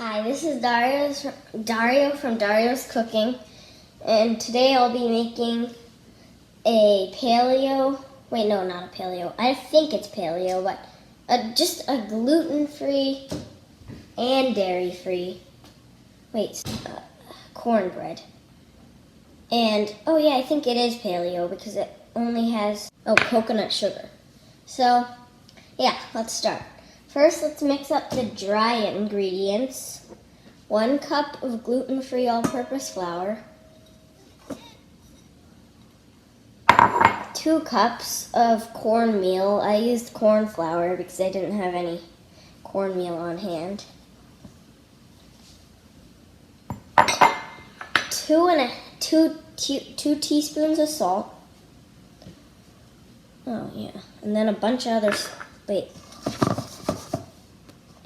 Hi, this is Dario from Dario's Cooking, and today I'll be making a paleo, wait no, not a paleo, I think it's paleo, but just a gluten-free and dairy-free, cornbread. And, oh yeah, I think it is paleo because it only has, coconut sugar. So, yeah, let's start. First, let's mix up the dry ingredients. 1 cup of gluten-free all-purpose flour. 2 cups of cornmeal. I used corn flour because I didn't have any cornmeal on hand. 2 teaspoons of salt. Oh yeah, and then a bunch of others.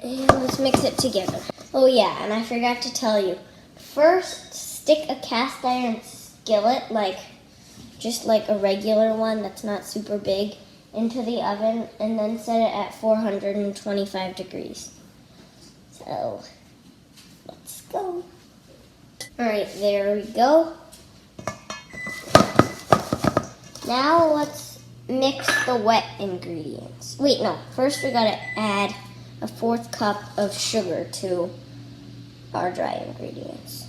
And let's mix it together. Oh yeah, and I forgot to tell you. First, stick a cast iron skillet, just like a regular one that's not super big, into the oven, and then set it at 425 degrees. So, let's go. Alright, there we go. Now let's mix the wet ingredients. Wait, no, first we gotta add a 1/4 cup of sugar to our dry ingredients.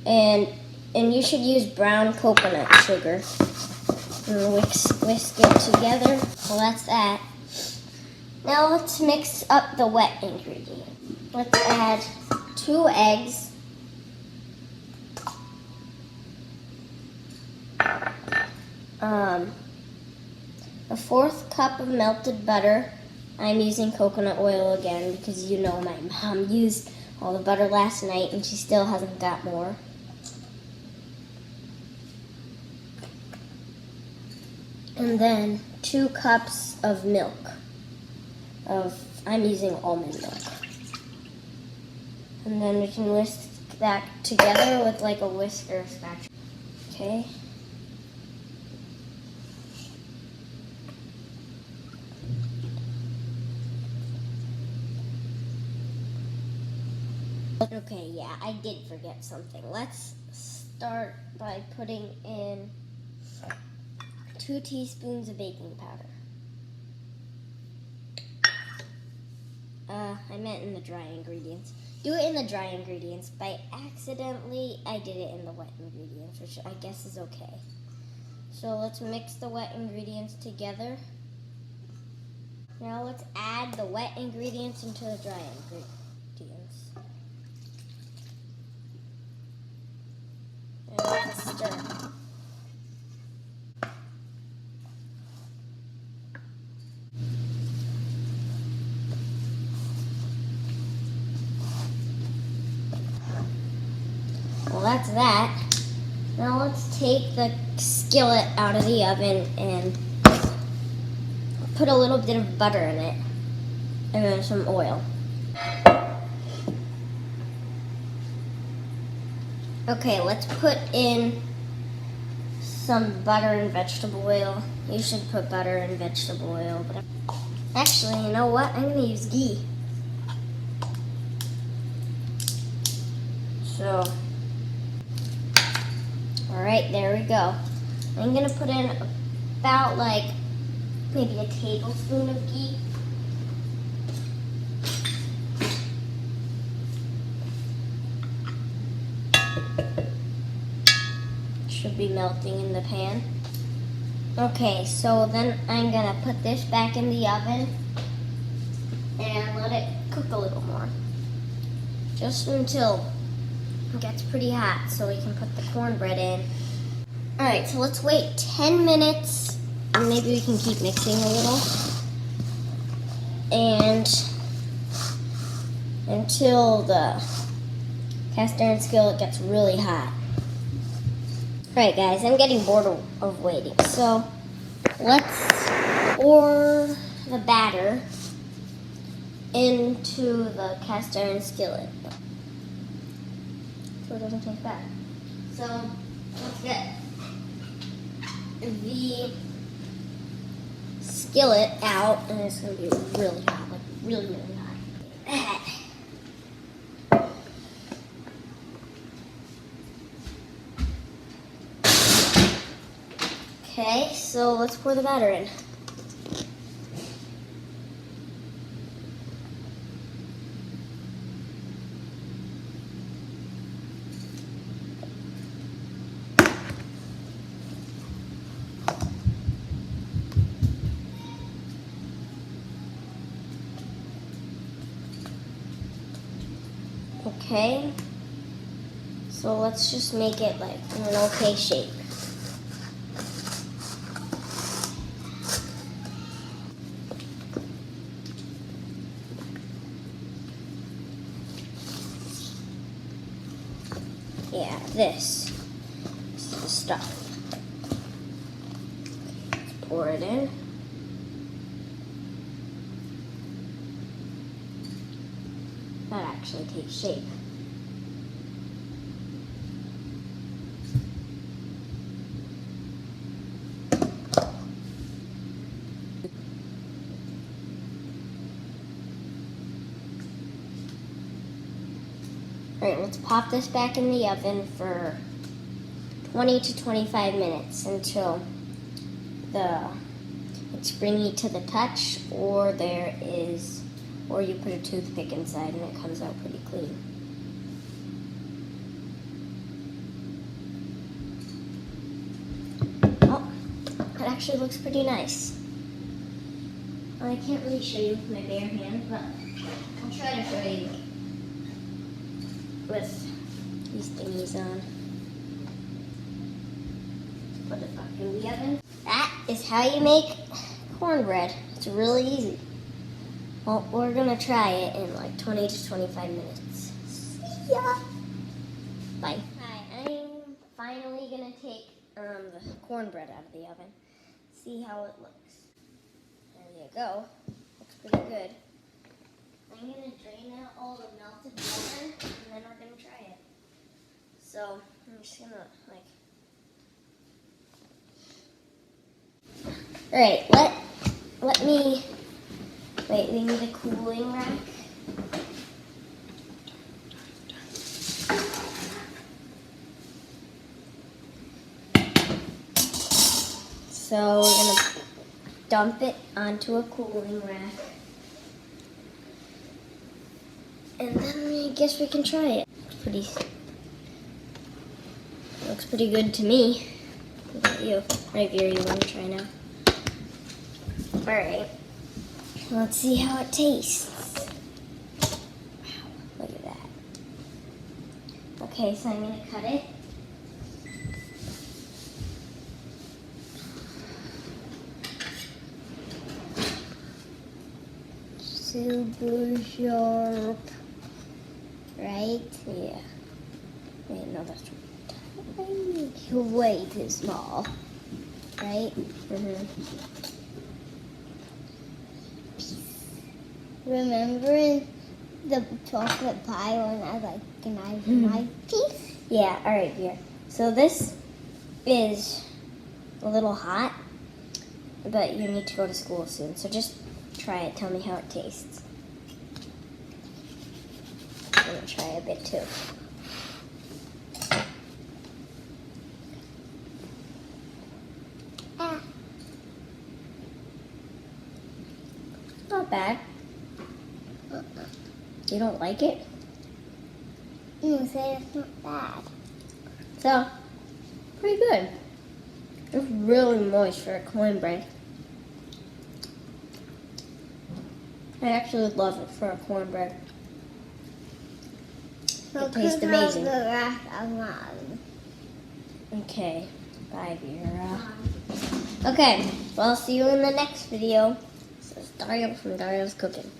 And you should use brown coconut sugar. And whisk it together. Well, that's that. Now let's mix up the wet ingredient. Let's add 2 eggs. A 1/4 cup of melted butter. I'm using coconut oil again because you know my mom used all the butter last night and she still hasn't got more. And then 2 cups of milk. I'm using almond milk. And then we can whisk that together with like a whisk or a spatula. Okay. Okay, yeah, I did forget something. Let's start by putting in 2 teaspoons of baking powder. I meant in the dry ingredients. Do it in the dry ingredients. By accidentally, I did it in the wet ingredients, which I guess is okay. So let's mix the wet ingredients together. Now let's add the wet ingredients into the dry ingredients. Stir. Well, that's that. Now let's take the skillet out of the oven and put a little bit of butter in it and then some oil. Okay, let's put in some butter and vegetable oil. You should put butter and vegetable oil. But actually, you know what? I'm going to use ghee. So, alright, there we go. I'm going to put in about maybe a tablespoon of ghee. Should be melting in the pan. Okay, so then I'm gonna put this back in the oven and let it cook a little more. Just until it gets pretty hot so we can put the cornbread in. Alright, so let's wait 10 minutes and maybe we can keep mixing a little. And until the cast iron skillet gets really hot. Alright guys, I'm getting bored of waiting, so let's pour the batter into the cast iron skillet so it doesn't taste bad. So let's get the skillet out, and it's going to be really hot, really hot. Okay, so let's pour the batter in. Okay, so let's just make it like in an okay shape. Yeah, this is the stuff. Let's pour it in. That actually takes shape. Alright, let's pop this back in the oven for 20 to 25 minutes until it's springy to the touch, or you put a toothpick inside and it comes out pretty clean. Oh, it actually looks pretty nice. Well, I can't really show you with my bare hand, but I'll try to show you with these thingies on. Put it back in the oven. That is how you make cornbread. It's really easy. Well, we're gonna try it in like 20 to 25 minutes. See ya! Bye. Hi, I'm finally gonna take the cornbread out of the oven. See how it looks. There you go. Looks pretty good. I'm gonna drain out all the melted butter and then we're gonna try it. So I'm just gonna Alright, let me wait, we need a cooling rack. So we're gonna dump it onto a cooling rack. And then I guess we can try it. Looks pretty good to me. What about you? Right here, you want to try now? Alright. Let's see how it tastes. Wow, look at that. Okay, so I'm going to cut it. Super sharp. Right? Yeah. Wait, no, that's way too small. Right? Remember the chocolate pie when I like my piece? Yeah, alright, here. So this is a little hot, but you need to go to school soon. So just try it. Tell me how it tastes. I'm going to try a bit too. Not bad. You don't like it? You say it's not bad. So, pretty good. It's really moist for a cornbread. I actually love it for a cornbread. It tastes amazing. The rest of mine. Okay, bye, Vera. Okay, well, I'll see you in the next video. This is Dario from Dario's Cooking.